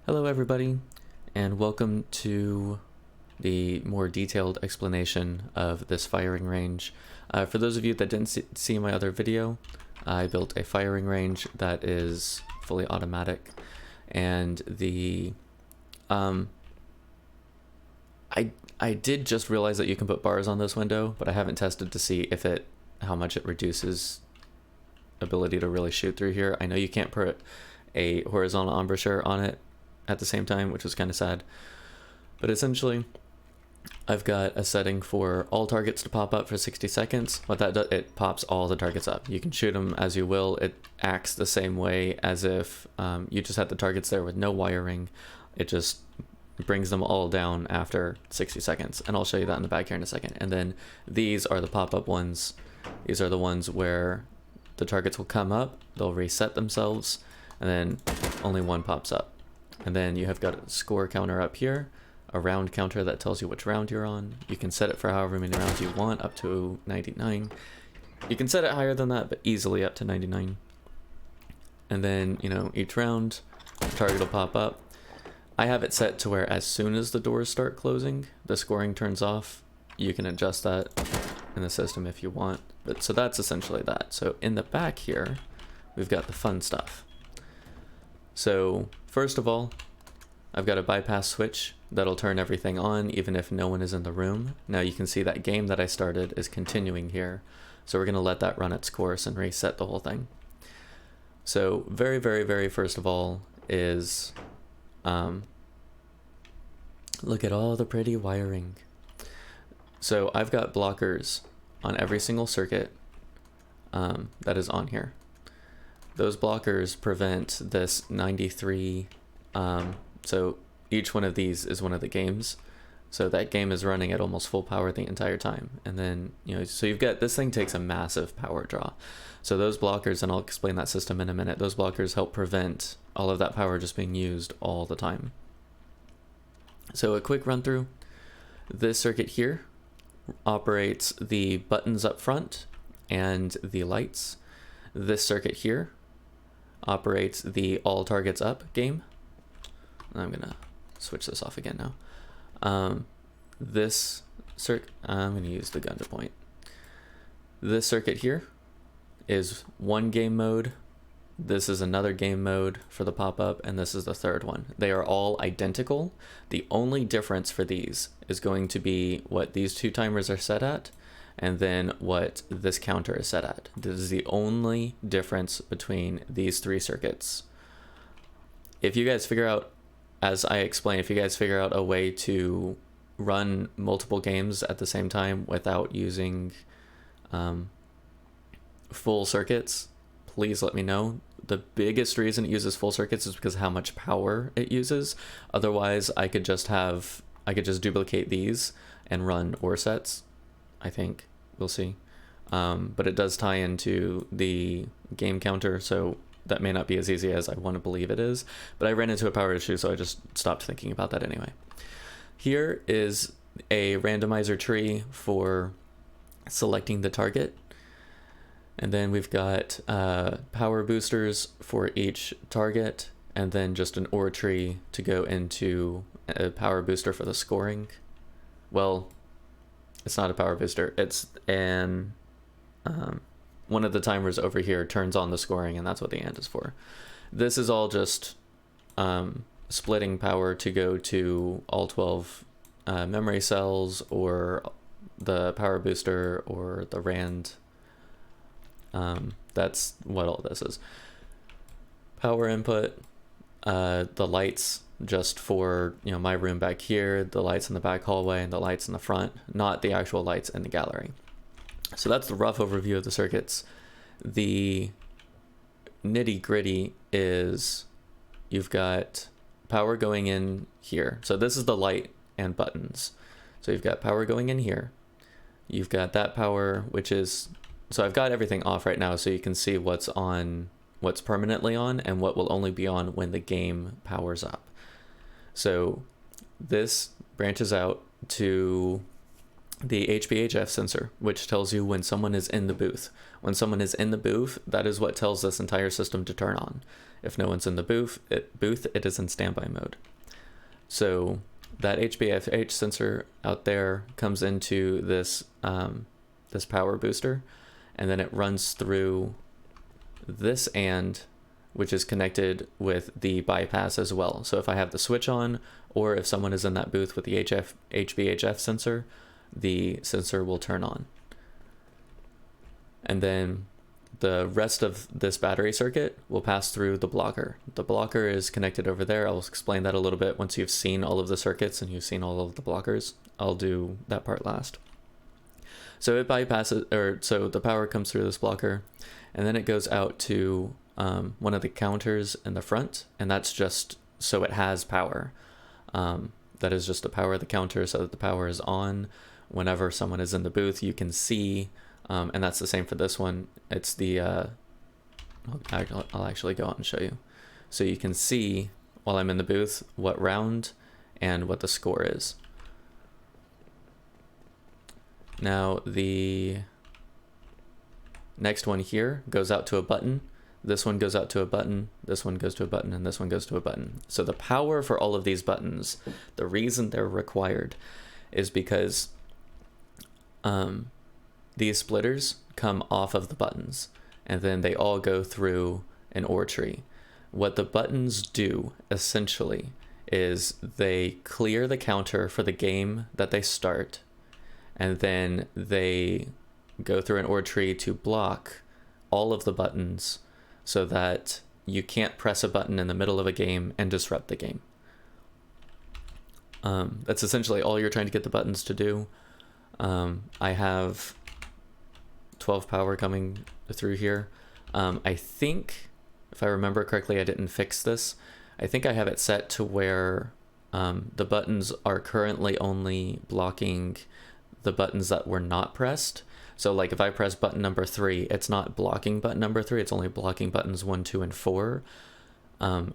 Hello everybody, and welcome to the more detailed explanation of this firing range. For those of you that didn't see my other video, I built a firing range that is fully automatic, and I did just realize that you can put bars on this window, but I haven't tested to see how much it reduces ability to really shoot through here. I know you can't put a horizontal embouchure on it at the same time, which is kind of sad. But essentially, I've got a setting for all targets to pop up for 60 seconds. What that does, it pops all the targets up. You can shoot them as you will. It acts the same way as if you just had the targets there with no wiring. It just brings them all down after 60 seconds. And I'll show you that in the back here in a second. And then these are the pop-up ones. These are the ones where the targets will come up, they'll reset themselves, and then only one pops up. And then you have got a score counter up here, a round counter that tells you which round you're on. You can set it for however many rounds you want, up to 99. You can set it higher than that, but easily up to 99. And then, each round, the target will pop up. I have it set to where as soon as the doors start closing, the scoring turns off. You can adjust that in the system if you want. But so that's essentially that. So in the back here, we've got the fun stuff. So first of all, I've got a bypass switch that'll turn everything on even if no one is in the room. Now you can see that game that I started is continuing here. So we're going to let that run its course and reset the whole thing. So very, very, very first of all is, look at all the pretty wiring. So I've got blockers on every single circuit that is on here. Those blockers prevent this 93, so each one of these is one of the games. So that game is running at almost full power the entire time. And then, so you've got, this thing takes a massive power draw. So those blockers, and I'll explain that system in a minute, those blockers help prevent all of that power just being used all the time. So a quick run through. This circuit here operates the buttons up front and the lights. This circuit here operates the all targets up game. I'm gonna switch this off again now. I'm gonna use the gun to point. This circuit here is one game mode. This is another game mode for the pop-up, and this is the third one. They are all identical. The only difference for these is going to be what these two timers are set at, and then what this counter is set at. This is the only difference between these three circuits. If you guys figure out, as I explained, if you guys figure out a way to run multiple games at the same time without using full circuits, please let me know. The biggest reason it uses full circuits is because of how much power it uses. Otherwise, I could just duplicate these and run OR sets. I think we'll see, but it does tie into the game counter, so that may not be as easy as I want to believe it is, but I ran into a power issue, so I just stopped thinking about that anyway. Here is a randomizer tree for selecting the target, and then we've got power boosters for each target, and then just an OR tree to go into a power booster for the scoring. Well, it's not a power booster, it's an one of the timers over here turns on the scoring, and that's what the AND is for. This is all just splitting power to go to all 12 memory cells, or the power booster, or the RAND. That's what all this is. Power input, the lights just for my room back here, the lights in the back hallway, and the lights in the front, not the actual lights in the gallery. So that's the rough overview of the circuits. The nitty gritty is you've got power going in here. So this is the light and buttons. So you've got power going in here. You've got that power, which is, so I've got everything off right now so you can see what's on, what's permanently on, and what will only be on when the game powers up. So this branches out to the HPHF sensor, which tells you when someone is in the booth. When someone is in the booth, that is what tells this entire system to turn on. If no one's in the booth, it is in standby mode. So that HBFH sensor out there comes into this this power booster, and then it runs through this AND, which is connected with the bypass as well. So if I have the switch on, or if someone is in that booth with the HBHF sensor, the sensor will turn on. And then the rest of this battery circuit will pass through the blocker. The blocker is connected over there. I'll explain that a little bit once you've seen all of the circuits and you've seen all of the blockers. I'll do that part last. So it bypasses, or so the power comes through this blocker, and then it goes out to one of the counters in the front, and that's just so it has power. That is just to power the counter so that the power is on whenever someone is in the booth. You can see, and that's the same for this one. It's the, I'll actually go out and show you. So you can see while I'm in the booth what round and what the score is. Now the next one here goes out to a button. This one goes out to a button, this one goes to a button, and this one goes to a button. So the power for all of these buttons, the reason they're required is because these splitters come off of the buttons, and then they all go through an OR tree. What the buttons do, essentially, is they clear the counter for the game that they start, and then they go through an OR tree to block all of the buttons so that you can't press a button in the middle of a game and disrupt the game. That's essentially all you're trying to get the buttons to do. I have 12 power coming through here. I think, if I remember correctly, I didn't fix this. I think I have it set to where the buttons are currently only blocking the buttons that were not pressed. So like if I press button number 3, it's not blocking button number 3, it's only blocking buttons 1, 2, and 4.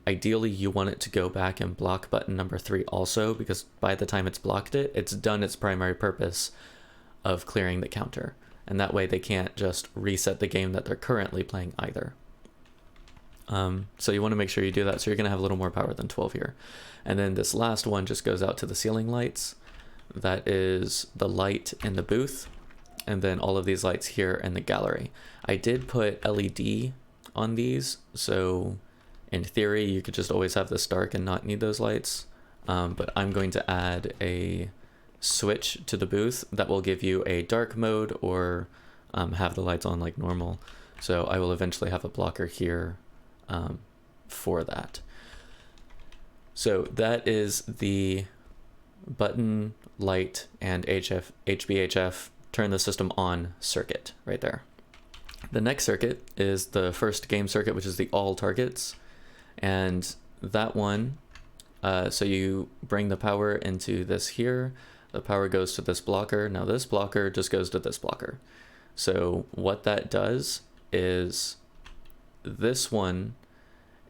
Ideally, you want it to go back and block button number 3 also, because by the time it's blocked it, it's done its primary purpose of clearing the counter. And that way they can't just reset the game that they're currently playing either. So you want to make sure you do that. So you're going to have a little more power than 12 here. And then this last one just goes out to the ceiling lights. That is the light in the booth, and then all of these lights here in the gallery. I did put LED on these, so in theory you could just always have this dark and not need those lights, but I'm going to add a switch to the booth that will give you a dark mode or have the lights on like normal. So I will eventually have a blocker here for that. So that is the button, light, and HBHF turn the system on circuit right there. The next circuit is the first game circuit, which is the all targets, and that one, so you bring the power into this here, the power goes to this blocker. Now this blocker just goes to this blocker. So what that does is this one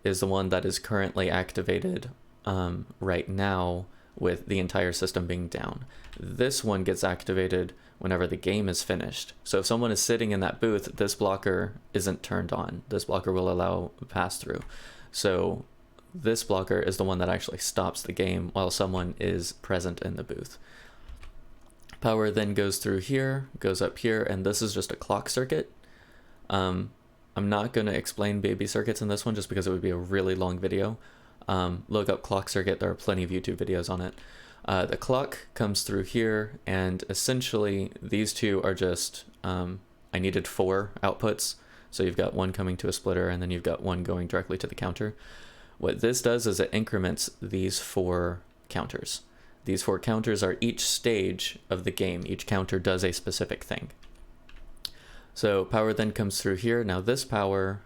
is the one that is currently activated right now with the entire system being down. This one gets activated whenever the game is finished. So if someone is sitting in that booth, this blocker isn't turned on. This blocker will allow pass through. So this blocker is the one that actually stops the game while someone is present in the booth. Power then goes through here, goes up here, and this is just a clock circuit. I'm not going to explain baby circuits in this one just because it would be a really long video. Look up clock circuit, there are plenty of YouTube videos on it. The clock comes through here, and essentially these two are just, I needed 4 outputs. So you've got one coming to a splitter, and then you've got one going directly to the counter. What this does is it increments these 4 counters. These 4 counters are each stage of the game. Each counter does a specific thing. So power then comes through here. Now this power,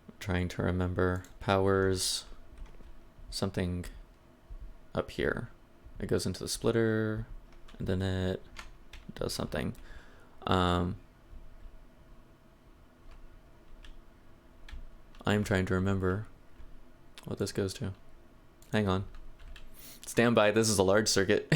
I'm trying to remember, powers something up here. It goes into the splitter, and then it does something. I'm trying to remember what this goes to. Hang on. Stand by, this is a large circuit.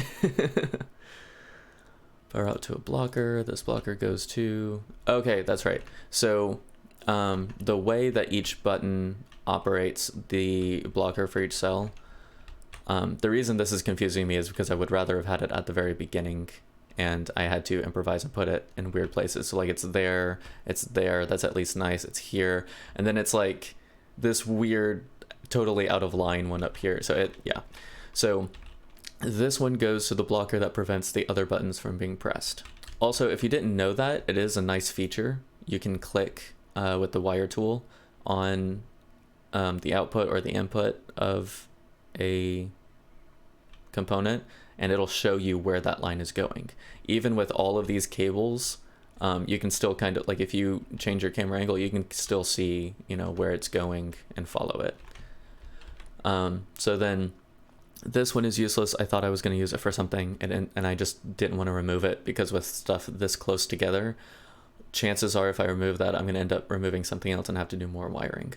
Power out to a blocker. This blocker goes to... Okay, that's right. So the way that each button operates the blocker for each cell. The reason this is confusing me is because I would rather have had it at the very beginning, and I had to improvise and put it in weird places. So like it's there, that's at least nice, it's here, and then it's like this weird, totally out of line one up here. So so this one goes to the blocker that prevents the other buttons from being pressed. Also, if you didn't know that, it is a nice feature. You can click with the wire tool on the output or the input of a component, and it'll show you where that line is going. Even with all of these cables, you can still kind of, like if you change your camera angle, you can still see, you know, where it's going and follow it. So then this one is useless. I thought I was going to use it for something, and I just didn't want to remove it, because with stuff this close together, chances are if I remove that, I'm going to end up removing something else and have to do more wiring.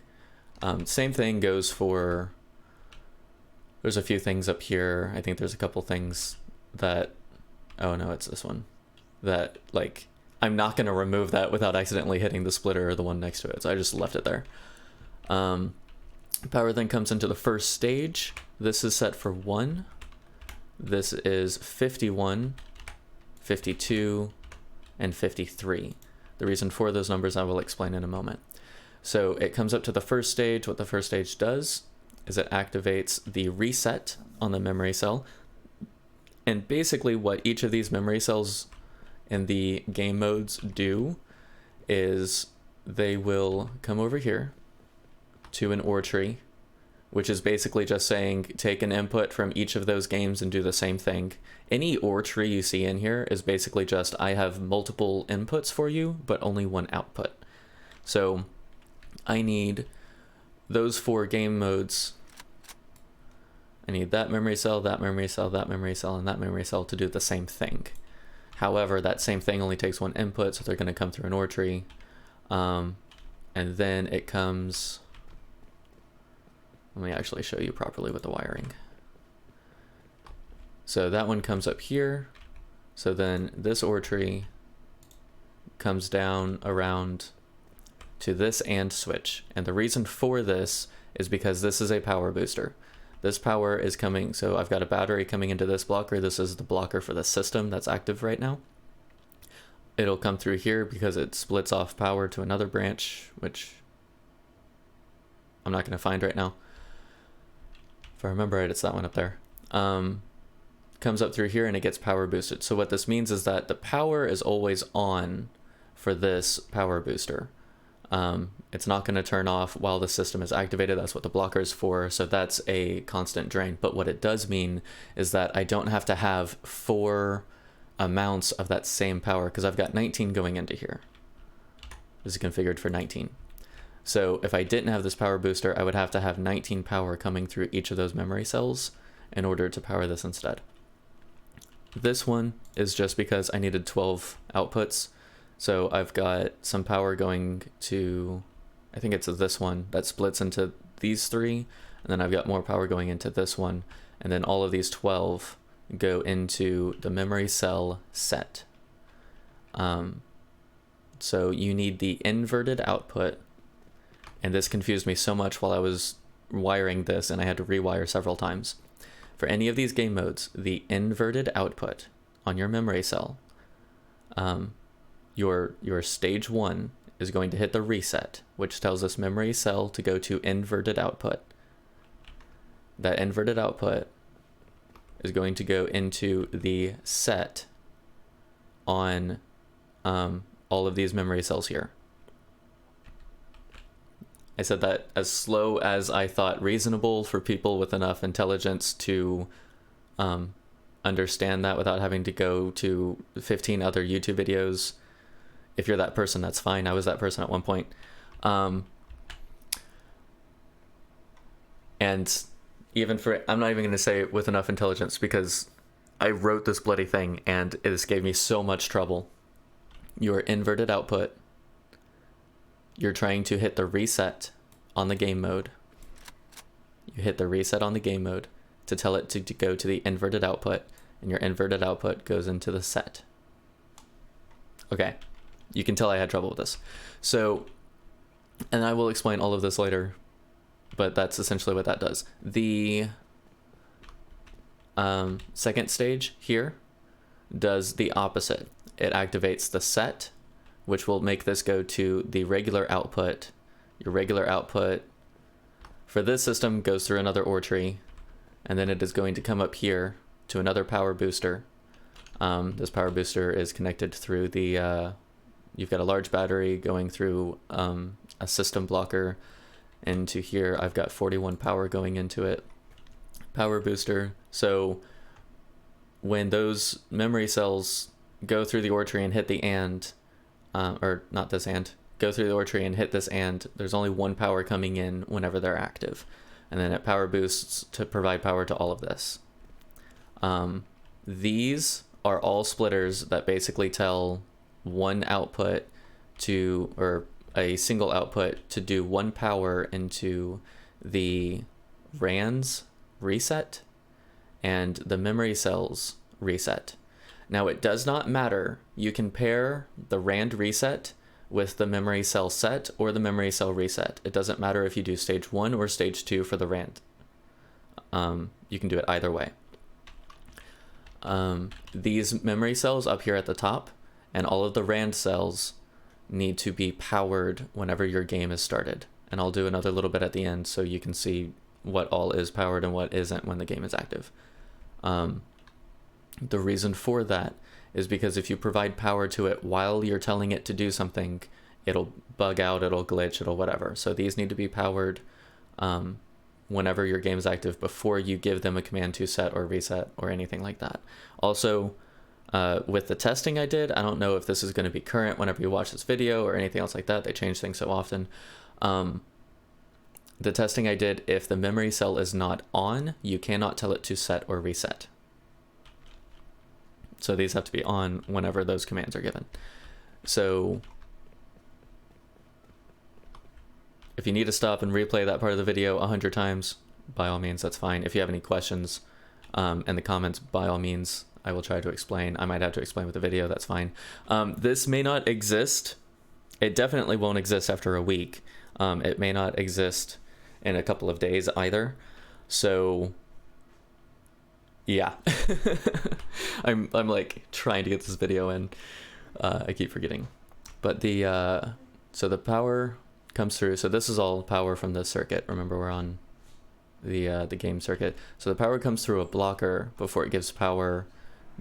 Same thing goes for, there's a few things up here. I think there's a couple things that, oh no, it's this one, that like, I'm not going to remove that without accidentally hitting the splitter or the one next to it. So I just left it there. Power then comes into the first stage. This is set for 1. This is 51, 52, and 53. The reason for those numbers I will explain in a moment. So it comes up to the first stage. What the first stage does is it activates the reset on the memory cell. And basically what each of these memory cells in the game modes do is they will come over here to an OR tree, which is basically just saying take an input from each of those games and do the same thing. Any OR tree you see in here is basically just, I have multiple inputs for you, but only one output. So I need those 4 game modes. I need that memory cell, that memory cell, that memory cell, and that memory cell to do the same thing. However, that same thing only takes 1 input, so they're going to come through an OR tree. And then it comes, let me actually show you properly with the wiring. So that one comes up here. So then this OR tree comes down around to this AND switch. And the reason for this is because this is a power booster. This power is coming, so I've got a battery coming into this blocker. This is the blocker for the system that's active right now. It'll come through here because it splits off power to another branch, which I'm not going to find right now. If I remember right, it's that one up there. Comes up through here and it gets power boosted. So what this means is that the power is always on for this power booster. It's not going to turn off while the system is activated. That's what the blocker is for. So that's a constant drain. But what it does mean is that I don't have to have 4 amounts of that same power, because I've got 19 going into here. This is configured for 19. So if I didn't have this power booster, I would have to have 19 power coming through each of those memory cells in order to power this instead. This one is just because I needed 12 outputs. So I've got some power going to, I think it's this one that splits into these 3, and then I've got more power going into this one, and then all of these 12 go into the memory cell set. So you need the inverted output, and this confused me so much while I was wiring this, and I had to rewire several times. For any of these game modes, the inverted output on your memory cell, your stage 1 is going to hit the reset, which tells this memory cell to go to inverted output. That inverted output is going to go into the set on all of these memory cells here. I said that as slow as I thought reasonable for people with enough intelligence to understand that without having to go to 15 other YouTube videos. If you're that person, that's fine. I was that person at one point. And even for, I'm not even going to say with enough intelligence, because I wrote this bloody thing and this gave me so much trouble. Your inverted output, you're trying to hit the reset on the game mode. You hit the reset on the game mode to tell it to go to the inverted output, and your inverted output goes into the set. Okay, you can tell I had trouble with this. So, and I will explain all of this later but that's essentially what that does. The second stage here does the opposite. It activates the set, which will make this go to the regular output. Your regular output for this system goes through another OR tree, and then it is going to come up here to another power booster. This power booster is connected through the, you've got a large battery going through a system blocker into here. I've got 41 power going into it. Power booster. So when those memory cells go through the OR tree and hit the AND, or not this AND, go through the OR tree and hit this AND, there's only one power coming in whenever they're active. And then it power boosts to provide power to all of this. These are all splitters that basically tell one output to, or a single output to do one power into the RANds reset and the memory cells reset. Now it does not matter. You can pair the RAND reset with the memory cell set or the memory cell reset. It doesn't matter if you do stage 1 or stage 2 for the RAND. You can do it either way. These memory cells up here at the top and all of the RAND cells need to be powered whenever your game is started. And I'll do another little bit at the end so you can see what all is powered and what isn't when the game is active. The reason for that is because if you provide power to it while you're telling it to do something, it'll bug out, it'll glitch, it'll whatever. So these need to be powered whenever your game is active before you give them a command to set or reset or anything like that. Also, with the testing I did, I don't know if this is going to be current whenever you watch this video or anything else like that. They change things so often. The testing I did, if the memory cell is not on, you cannot tell it to set or reset. So these have to be on whenever those commands are given. So if you need to stop and replay that part of the video 100 times, by all means, that's fine. If you have any questions in the comments, by all means, I will try to explain. I might have to explain with the video, that's fine. This may not exist. It definitely won't exist after a week. It may not exist in a couple of days either. So yeah, I'm like trying to get this video in. I keep forgetting, but so the power comes through. So this is all power from the circuit. Remember, we're on the game circuit. So the power comes through a blocker before it gives power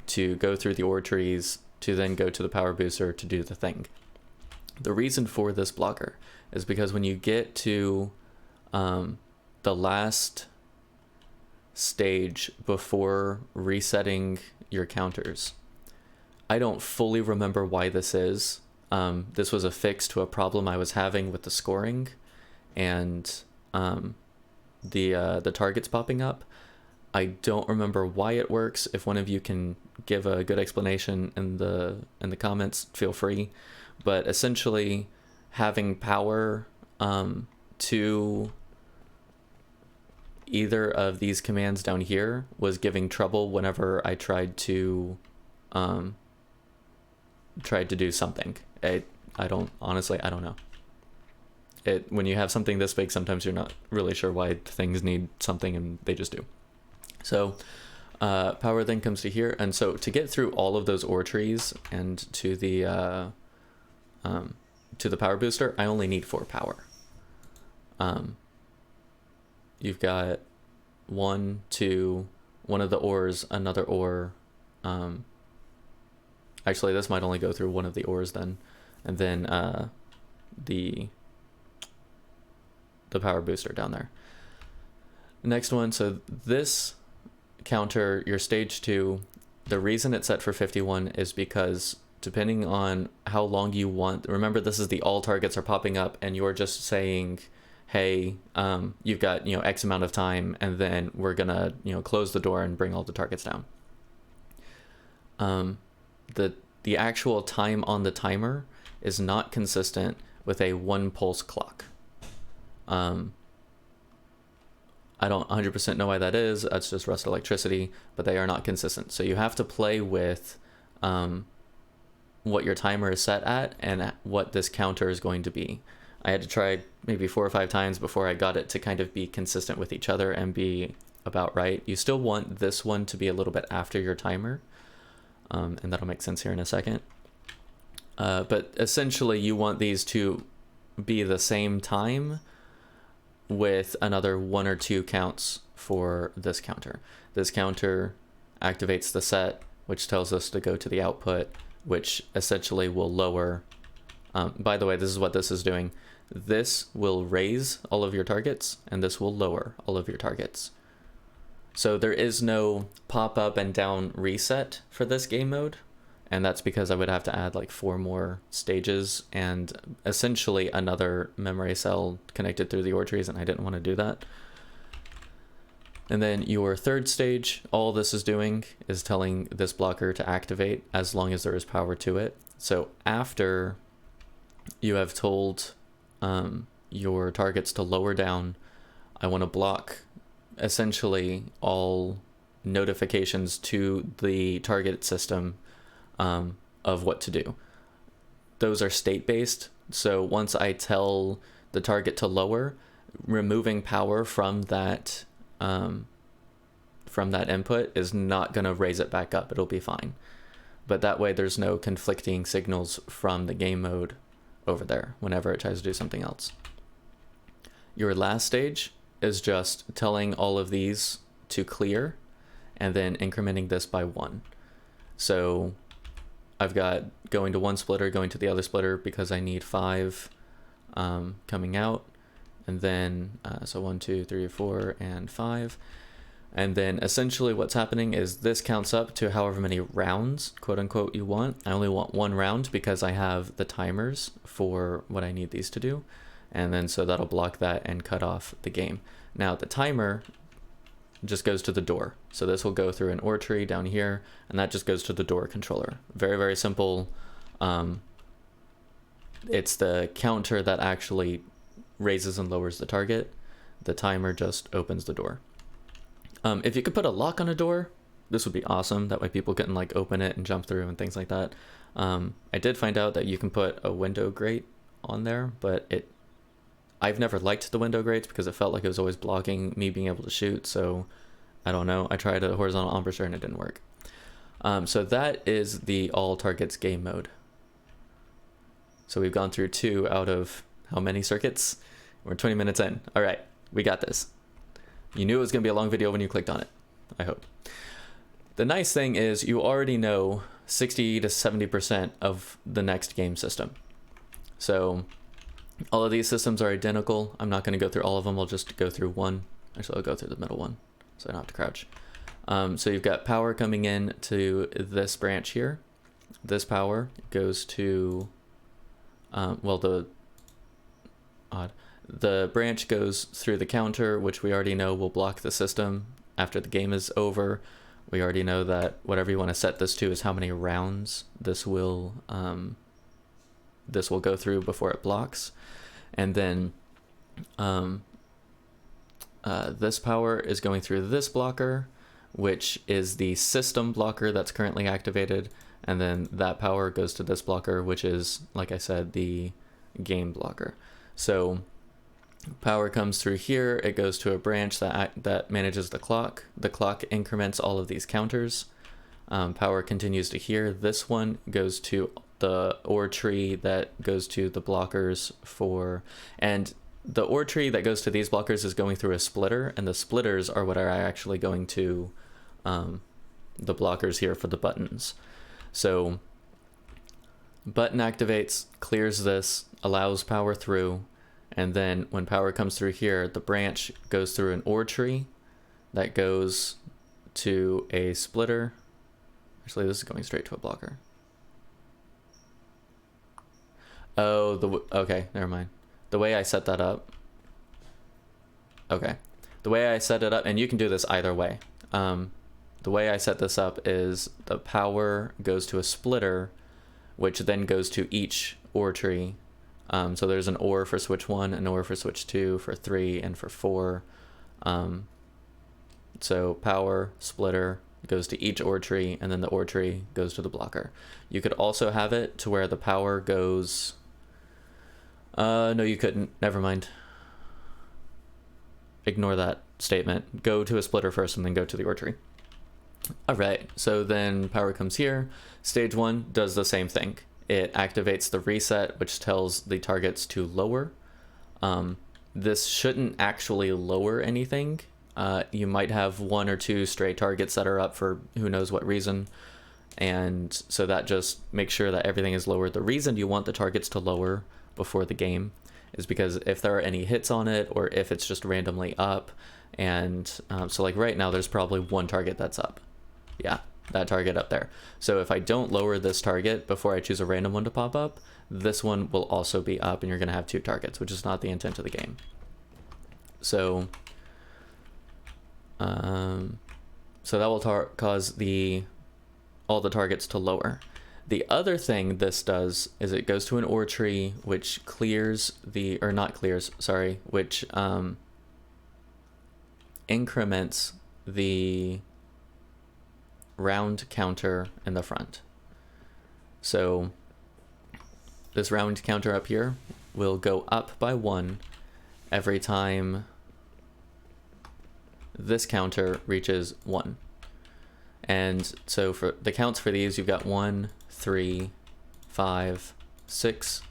to go through the OR trees to then go to the power booster to do the thing. The reason for this blocker is because when you get to the last stage before resetting your counters, I don't fully remember why this is. This was a fix to a problem I was having with the scoring and the targets popping up. I don't remember why it works. If one of you can give a good explanation in the comments, feel free. But essentially, having power to either of these commands down here was giving trouble whenever I tried to do something. I don't know. When you have something this big, sometimes you're not really sure why things need something and they just do. So power then comes to here, and so to get through all of those OR trees and to the power booster, I only need 4 power. You've got 1, 2, one of the ORs, another OR. Actually, this might only go through one of the ORs then, and then the power booster down there. Next one, so this counter, your stage 2, the reason it's set for 51 is because depending on how long you want, remember this is the all targets are popping up and you're just saying, hey, you've got, X amount of time, and then we're gonna, close the door and bring all the targets down. The actual time on the timer is not consistent with a 1 pulse clock. I don't 100% know why that is. That's just Rust electricity, but they are not consistent. So you have to play with what your timer is set at and what this counter is going to be. I had to try maybe 4 or 5 times before I got it to kind of be consistent with each other and be about right. You still want this one to be a little bit after your timer, and that'll make sense here in a second. But essentially you want these to be the same time with another 1 or 2 counts for this counter. This counter activates the set, which tells us to go to the output, which essentially will lower. By the way, this is what this is doing. This will raise all of your targets, and this will lower all of your targets. So there is no pop up and down reset for this game mode, and that's because I would have to add like 4 more stages and essentially another memory cell connected through the OR trees, and I didn't want to do that. And then your third stage, all this is doing is telling this blocker to activate as long as there is power to it. So after you have told your targets to lower down, I want to block essentially all notifications to the target system of what to do. Those are state-based, so once I tell the target to lower, removing power from that input is not going to raise it back up. It'll be fine. But that way there's no conflicting signals from the game mode over there whenever it tries to do something else. Your last stage is just telling all of these to clear and then incrementing this by 1. So I've got going to one splitter, going to the other splitter because I need 5 coming out, and then so 1, 2, 3, 4, and 5. And then essentially what's happening is this counts up to however many rounds, quote unquote, you want. I only want 1 round because I have the timers for what I need these to do. And then so that'll block that and cut off the game. Now the timer just goes to the door. So this will go through an OR tree down here, and that just goes to the door controller. Very, very simple. It's the counter that actually raises and lowers the target. The timer just opens the door. If you could put a lock on a door, this would be awesome. That way people couldn't like open it and jump through and things like that. I did find out that you can put a window grate on there, but I've never liked the window grates because it felt like it was always blocking me being able to shoot. So I don't know. I tried a horizontal embouchure and it didn't work. So that is the all targets game mode. So we've gone through 2 out of how many circuits? We're 20 minutes in. All right, we got this. You knew it was going to be a long video when you clicked on it, I hope. The nice thing is you already know 60 to 70% of the next game system. So all of these systems are identical. I'm not going to go through all of them. I'll just go through one. Actually, I'll go through the middle one so I don't have to crouch. So you've got power coming in to this branch here. This power goes to, the branch goes through the counter, which we already know will block the system after the game is over. We already know that whatever you want to set this to is how many rounds this will go through before it blocks. And then this power is going through this blocker, which is the system blocker that's currently activated. And then that power goes to this blocker, which is, like I said, the game blocker. So power comes through here. It goes to a branch that manages the clock. The clock increments all of these counters. Power continues to here. This one goes to the OR tree that goes to the blockers for, and the OR tree that goes to these blockers is going through a splitter, and the splitters are what are actually going to the blockers here for the buttons. So button activates, clears this, allows power through, and then when power comes through here, the branch goes through an OR tree that goes to a splitter. Actually, this is going straight to a blocker. Oh, okay, never mind. The way I set that up. Okay. The way I set it up, and you can do this either way. The way I set this up is the power goes to a splitter, which then goes to each OR tree. So there's an OR for switch 1, an OR for switch 2, for 3, and for 4. So power, splitter, goes to each OR tree, and then the OR tree goes to the blocker. You could also have it to where the power goes No, you couldn't. Never mind. Ignore that statement. Go to a splitter first and then go to the ore tree. All right, so then power comes here. Stage 1 does the same thing. It activates the reset, which tells the targets to lower. This shouldn't actually lower anything. You might have 1 or 2 stray targets that are up for who knows what reason. And so that just makes sure that everything is lowered. The reason you want the targets to lower before the game is because if there are any hits on it, or if it's just randomly up, and so like right now there's probably 1 target that's up. Yeah, that target up there. So if I don't lower this target before I choose a random one to pop up, this one will also be up and you're going to have 2 targets, which is not the intent of the game. So so that will cause all the targets to lower. The other thing this does is it goes to an ore tree, which clears the, or not clears, sorry, which increments the round counter in the front. So this round counter up here will go up by 1 every time this counter reaches 1. And so for the counts for these, you've got 1, 3, 5, 6,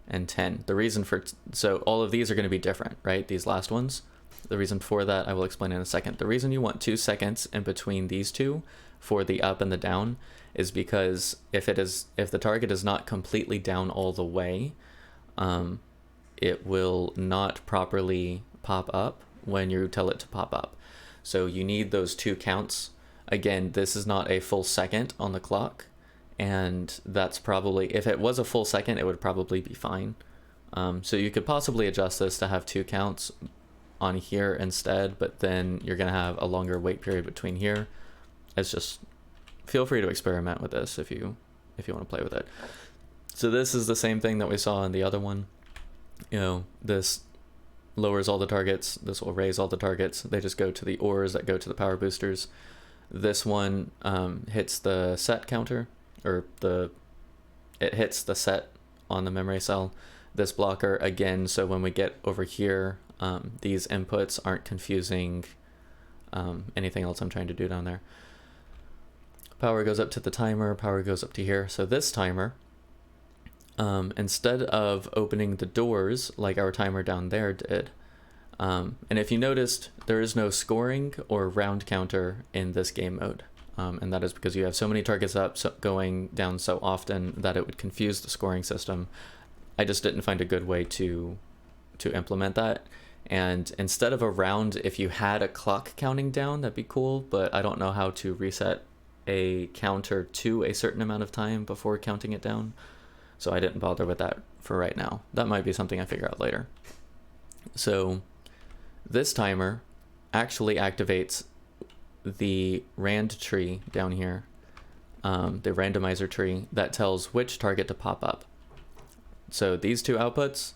and 10. The reason for, so all of these are going to be different, right? These last ones. The reason for that I will explain in a second. The reason you want 2 seconds in between these two for the up and the down is because if the target is not completely down all the way, it will not properly pop up when you tell it to pop up. So you need those 2 counts. Again, this is not a full second on the clock, and that's probably, if it was a full second, it would probably be fine. So you could possibly adjust this to have 2 counts on here instead, but then you're going to have a longer wait period between here. It's just, feel free to experiment with this if you want to play with it. So this is the same thing that we saw in the other one. You know, this lowers all the targets, this will raise all the targets. They just go to the ores that go to the power boosters. This one hits the set counter, or it hits the set on the memory cell. This blocker again, so when we get over here, these inputs aren't confusing anything else I'm trying to do down there. Power goes up to the timer, power goes up to here. So this timer, instead of opening the doors like our timer down there did, and if you noticed, there is no scoring or round counter in this game mode. And that is because you have so many targets up, going down so often that it would confuse the scoring system. I just didn't find a good way to implement that. And instead of a round, if you had a clock counting down, that'd be cool, but I don't know how to reset a counter to a certain amount of time before counting it down. So I didn't bother with that for right now. That might be something I figure out later. So this timer actually activates the rand tree down here, the randomizer tree that tells which target to pop up. So these 2 outputs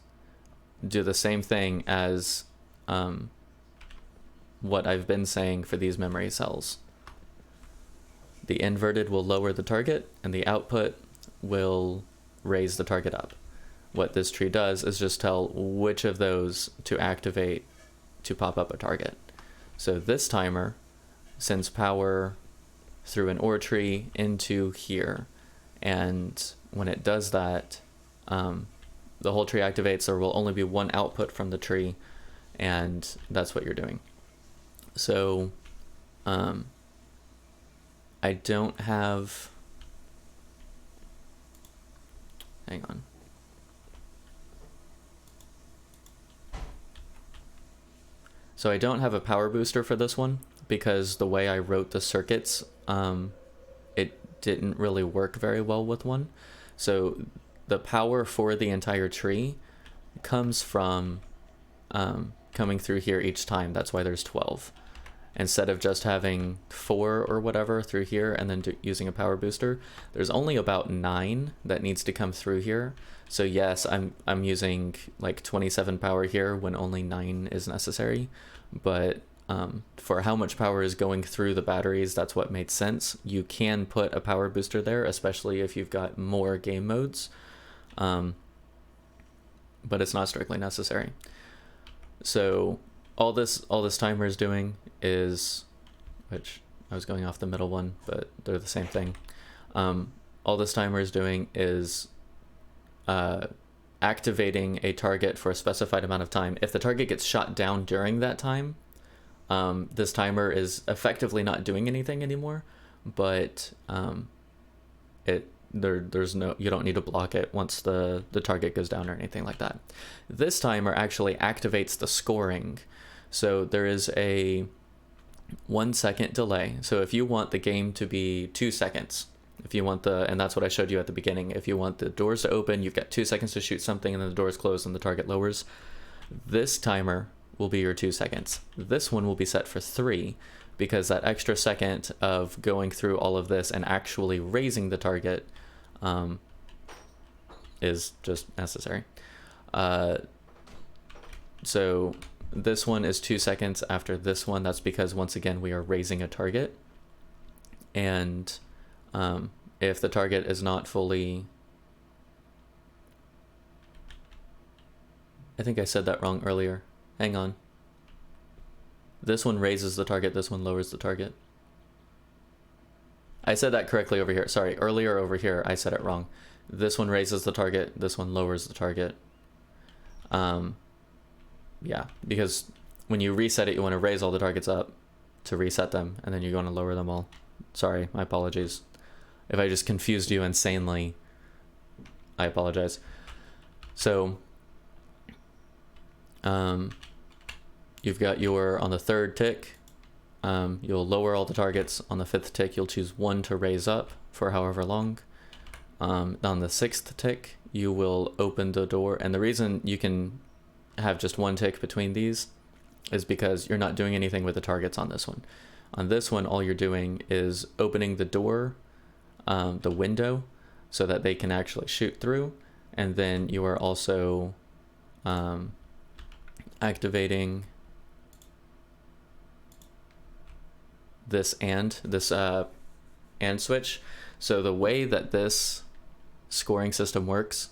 do the same thing as what I've been saying for these memory cells. The inverted will lower the target and the output will raise the target up. What this tree does is just tell which of those to activate to pop up a target. So this timer sends power through an ore tree into here, and when it does that, the whole tree activates. There will only be 1 output from the tree, and that's what you're doing. So I don't have, hang on. So I don't have a power booster for this one because the way I wrote the circuits, it didn't really work very well with one. So the power for the entire tree comes from coming through here each time. That's why there's 12. Instead of just having 4 or whatever through here and then using a power booster, there's only about 9 that needs to come through here. So yes, I'm using like 27 power here when only 9 is necessary, but for how much power is going through the batteries, that's what made sense. You can put a power booster there, especially if you've got more game modes. but it's not strictly necessary. So all this timer is doing is, which I was going off the middle one, but they're the same thing. All this timer is doing is activating a target for a specified amount of time. If the target gets shot down during that time, this timer is effectively not doing anything anymore, but there's no, you don't need to block it once the target goes down or anything like that. This timer actually activates the scoring. So there is a 1 second delay. So if you want the game to be 2 seconds, if you want and that's what I showed you at the beginning, if you want the doors to open, you've got 2 seconds to shoot something and then the doors close and the target lowers. This timer will be your 2 seconds. This one will be set for 3, because that extra second of going through all of this and actually raising the target is just necessary. So this one is 2 seconds after this one. That's because, once again, we are raising a target. And if the target is not fully... I think I said that wrong earlier. Hang on. This one raises the target, this one lowers the target. I said that correctly over here. Sorry, earlier over here I said it wrong. This one raises the target, this one lowers the target. Yeah, because when you reset it, you want to raise all the targets up to reset them, and then you're going to lower them all. Sorry, my apologies. If I just confused you insanely, I apologize. So, you've got on the 3rd tick, you'll lower all the targets. On the 5th tick, you'll choose 1 to raise up for however long. On the 6th tick, you will open the door. And the reason you can have just 1 tick between these is because you're not doing anything with the targets on this one. On this one, all you're doing is opening the door, the window, so that they can actually shoot through. And then you are also activating this and switch. So the way that this scoring system works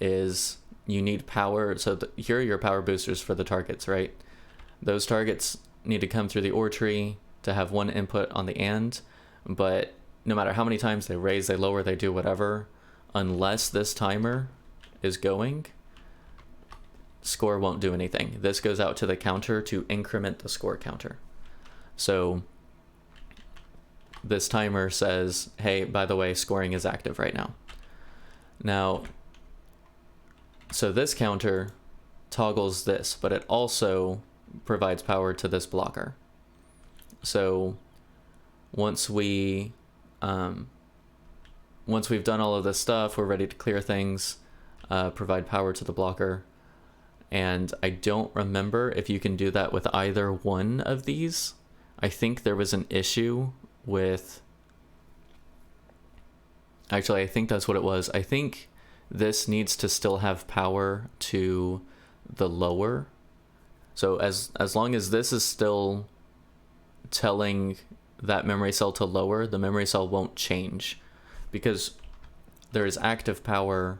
is you need power. So here are your power boosters for the targets, right? Those targets need to come through the OR tree to have 1 input on the AND, but no matter how many times they raise, they lower, they do whatever, unless this timer is going, score won't do anything. This goes out to the counter to increment the score counter. So this timer says, hey, by the way, scoring is active right now. Now, so this counter toggles this, but it also provides power to this blocker. So once we've done all of this stuff, we're ready to clear things, provide power to the blocker. And I don't remember if you can do that with either one of these. I think there was an issue with... Actually, I think that's what it was. I think this needs to still have power to the lower. So as long as this is still telling that memory cell to lower, the memory cell won't change, because there is active power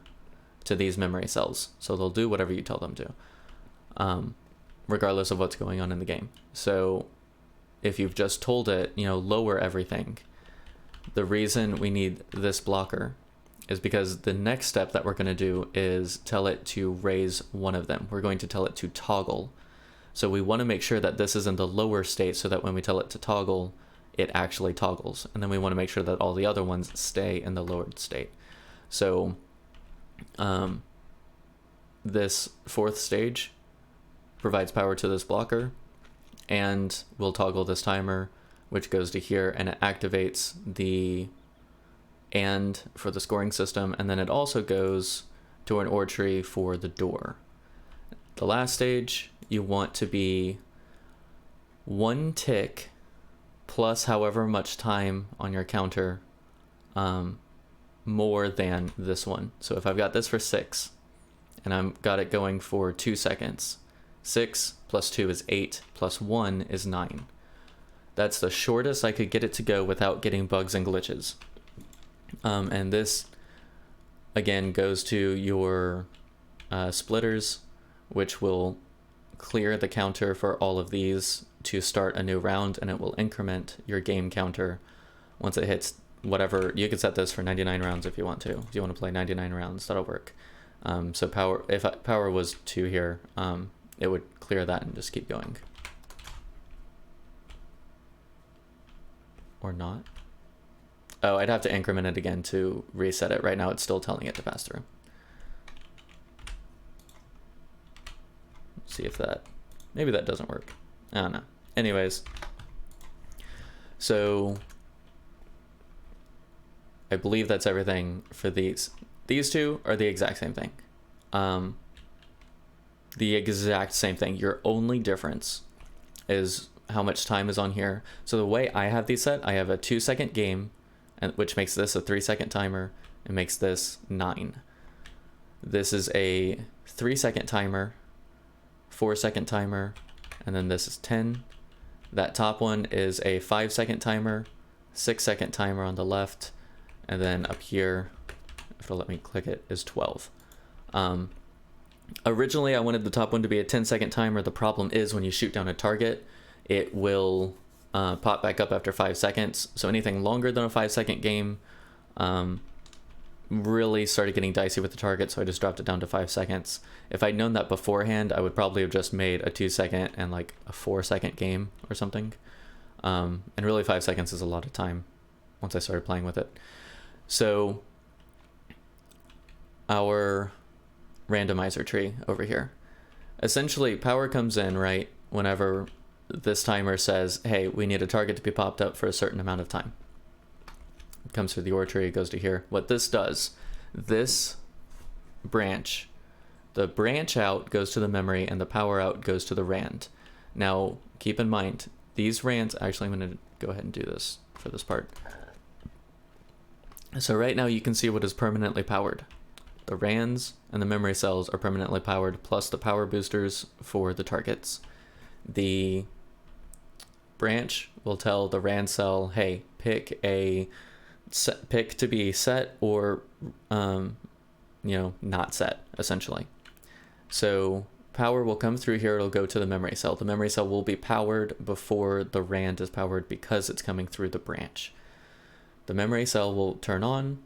to these memory cells. So they'll do whatever you tell them to, regardless of what's going on in the game. So if you've just told it, lower everything, the reason we need this blocker is because the next step that we're going to do is tell it to raise one of them. We're going to tell it to toggle. So we want to make sure that this is in the lower state so that when we tell it to toggle, it actually toggles. And then we want to make sure that all the other ones stay in the lowered state. So this 4th stage provides power to this blocker, and we'll toggle this timer, which goes to here, and it activates the AND for the scoring system, and then it also goes to an OR tree for the door. The last stage, you want to be 1 tick plus however much time on your counter more than this one. So if I've got this for 6 and I've got it going for 2 seconds, 6 plus 2 is 8 plus 1 is 9. That's the shortest I could get it to go without getting bugs and glitches. And this again goes to your splitters, which will clear the counter for all of these to start a new round, and it will increment your game counter once it hits whatever. You can set this for 99 rounds if you want to. If you want to play 99 rounds, that'll work. So power, if power was 2 here, it would clear that and just keep going. Or not. Oh, I'd have to increment it again to reset it. Right now it's still telling it to pass through. See if that, maybe that doesn't work. I don't know. Anyways, so I believe that's everything for these. These two are the exact same thing. The exact same thing. Your only difference is how much time is on here. So the way I have these set, I have a 2-second game, which makes this a 3-second timer. It makes this 9. This is a 3-second timer, 4-second timer, and then this is 10. That top one is a 5-second timer, 6-second timer on the left, and then up here, if it'll let me click it, is 12. Originally I wanted the top one to be a 10-second timer. The problem is when you shoot down a target, it will pop back up after 5 seconds. So anything longer than a 5-second game really started getting dicey with the target, so I just dropped it down to 5 seconds. If I'd known that beforehand, I would probably have just made a 2-second and like a 4-second game or something. And really 5 seconds is a lot of time once I started playing with it. So our randomizer tree over here, essentially power comes in right whenever this timer says, hey, we need a target to be popped up for a certain amount of time. It comes through the OR tree, it goes to here. What this does, this branch, the branch out goes to the memory and the power out goes to the rand. Now keep in mind, these rands, actually I'm going to go ahead and do this for this part. So right now you can see what is permanently powered. The rands and the memory cells are permanently powered, plus the power boosters for the targets. The branch will tell the rand cell, hey, pick to be set or not set, essentially. So power will come through here, it'll go to the memory cell. The memory cell will be powered before the rand is powered because it's coming through the branch. The memory cell will turn on.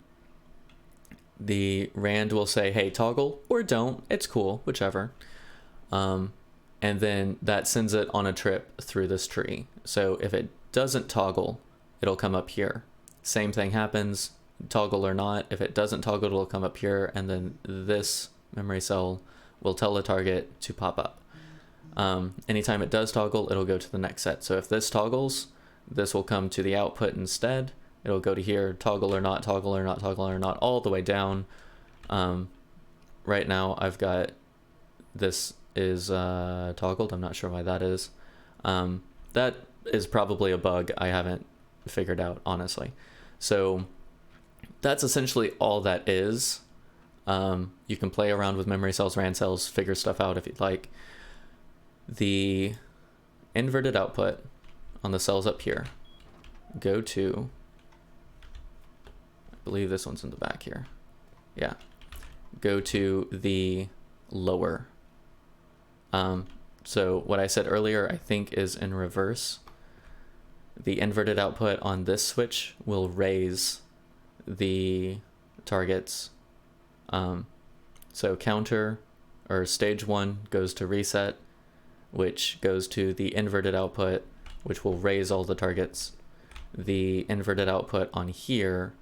The rand will say, hey, toggle, or don't, it's cool, whichever. And then that sends it on a trip through this tree. So if it doesn't toggle, it'll come up here. Same thing happens, toggle or not. If it doesn't toggle, it'll come up here, and then this memory cell will tell the target to pop up. Anytime it does toggle, it'll go to the next set. So if this toggles, this will come to the output instead. It'll go to here, toggle or not, toggle or not, toggle or not, all the way down. Right now I've got this is toggled. I'm not sure why that is. That is probably a bug I haven't figured out, honestly. So that's essentially all that is. You can play around with memory cells, RAM cells, figure stuff out if you'd like. The inverted output on the cells up here, go to, I believe this one's in the back here. Yeah. Go to the lower. So what I said earlier, I think is in reverse. The inverted output on this switch will raise the targets. So counter or stage 1 goes to reset, which goes to the inverted output, which will raise all the targets. The inverted output on here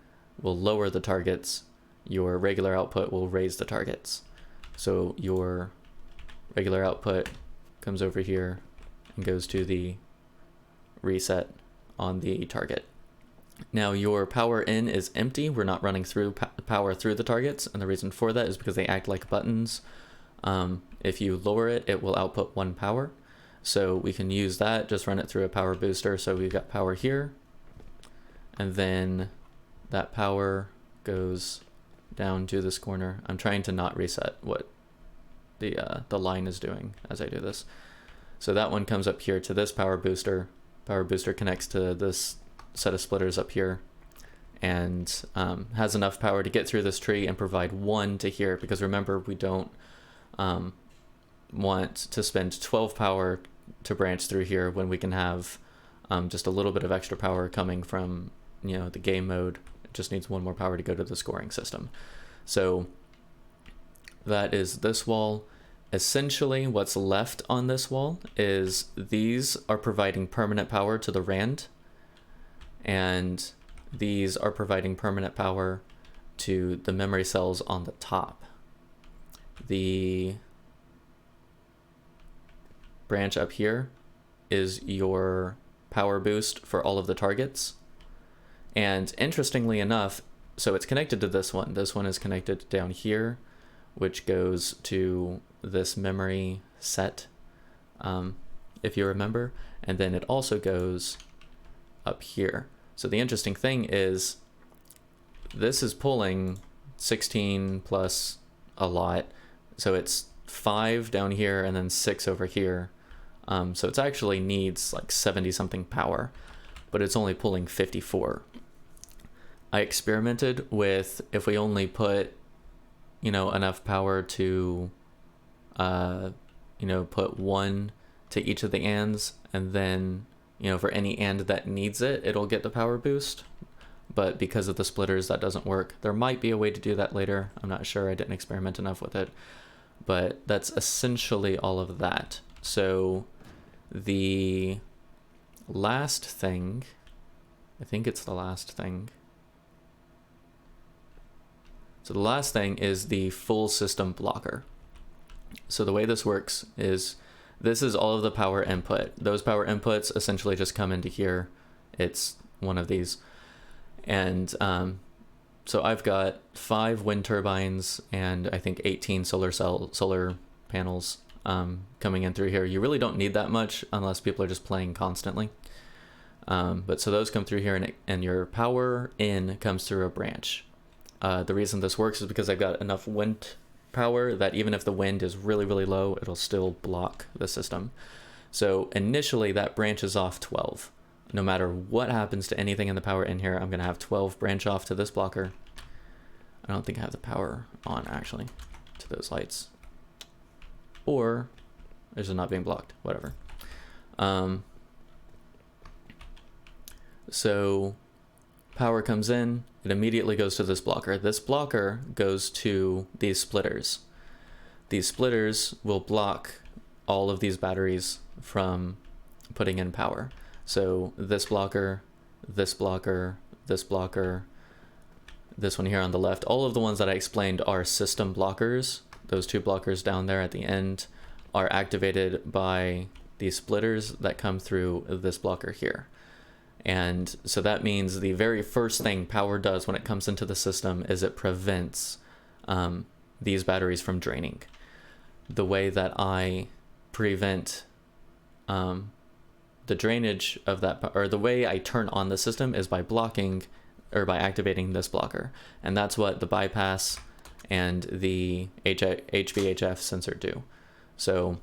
will lower the targets. Your regular output will raise the targets. So your regular output comes over here and goes to the reset on the target. Now your power in is empty. We're not running through power through the targets, and the reason for that is because they act like buttons. If you lower it, it will output 1 power. So we can use that, just run it through a power booster. So we've got power here, and then that power goes down to this corner. I'm trying to not reset what the line is doing as I do this. So that one comes up here to this power booster. Power booster connects to this set of splitters up here and has enough power to get through this tree and provide 1 to here, because remember, we don't want to spend 12 power to branch through here when we can have just a little bit of extra power coming from, you know, the game mode. It just needs one more power to go to the scoring system. So that is this wall. Essentially, what's left on this wall is these are providing permanent power to the Rand, and these are providing permanent power to the memory cells on the top. The branch up here is your power boost for all of the targets. And interestingly enough, so it's connected to this one. This one is connected down here, which goes to this memory set, if you remember. And then it also goes up here. So the interesting thing is this is pulling 16 plus a lot. So it's 5 down here and then 6 over here. So it actually needs like 70 something power, but it's only pulling 54. I experimented with if we only put, you know, enough power to, you know, put 1 to each of the ands, and then, you know, for any and that needs it, it'll get the power boost. But because of the splitters, that doesn't work. There might be a way to do that later. I'm not sure. I didn't experiment enough with it. But that's essentially all of that. So the last thing, I think it's the last thing. So the last thing is the full system blocker. So the way this works is this is all of the power input. Those power inputs essentially just come into here. It's one of these. And so I've got 5 wind turbines and I think 18 solar panels coming in through here. You really don't need that much unless people are just playing constantly. But so those come through here, and your power in comes through a branch. The reason this works is because I've got enough wind power that even if the wind is really, really low, it'll still block the system. So initially that branches off 12. No matter what happens to anything in the power in here, I'm going to have 12 branch off to this blocker. I don't think I have the power on, actually, to those lights. Or is it not being blocked? Whatever. So power comes in, it immediately goes to this blocker. This blocker goes to these splitters. These splitters will block all of these batteries from putting in power. So this blocker, this blocker, this blocker, this one here on the left, all of the ones that I explained are system blockers. Those 2 blockers down there at the end are activated by these splitters that come through this blocker here. And so that means the very first thing power does when it comes into the system is it prevents these batteries from draining. The way that I prevent the drainage of that, or the way I turn on the system, is by blocking or by activating this blocker. And that's what the bypass and the HVHF sensor do. So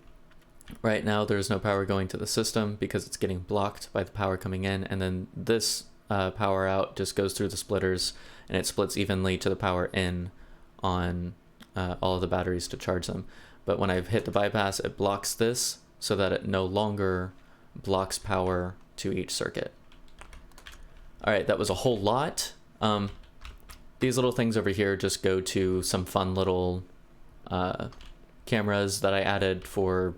right now there's no power going to the system because it's getting blocked by the power coming in, and then this power out just goes through the splitters and it splits evenly to the power in on all of the batteries to charge them. But when I've hit the bypass, it blocks this so that it no longer blocks power to each circuit. All right, that was a whole lot. These little things over here just go to some fun little cameras that I added for,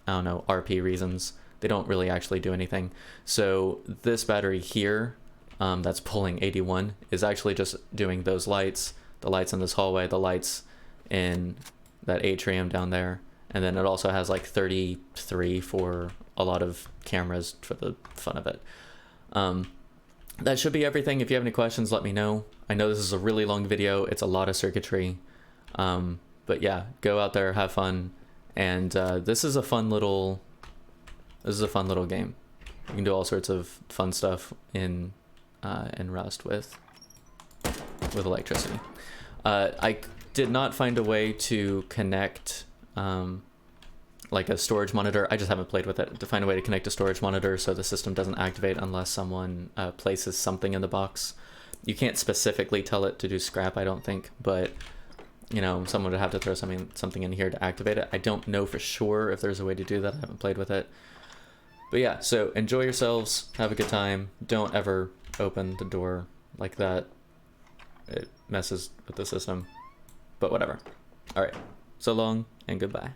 I don't know, RP reasons. They don't really actually do anything. So this battery here that's pulling 81 is actually just doing those lights, the lights in this hallway, the lights in that atrium down there. And then it also has like 33 for a lot of cameras for the fun of it. That should be everything. If you have any questions, let me know. I know this is a really long video. It's a lot of circuitry. But yeah, go out there, have fun. And this is a fun little game. You can do all sorts of fun stuff in Rust with electricity. I did not find a way to connect like a storage monitor. I just haven't played with it to find a way to connect a storage monitor so the system doesn't activate unless someone places something in the box. You can't specifically tell it to do scrap, I don't think, but you know, someone would have to throw something in here to activate it. I don't know for sure if there's a way to do that. I haven't played with it. But yeah, so enjoy yourselves, have a good time. Don't ever open the door like that. It messes with the system. But whatever. All right, so long and goodbye.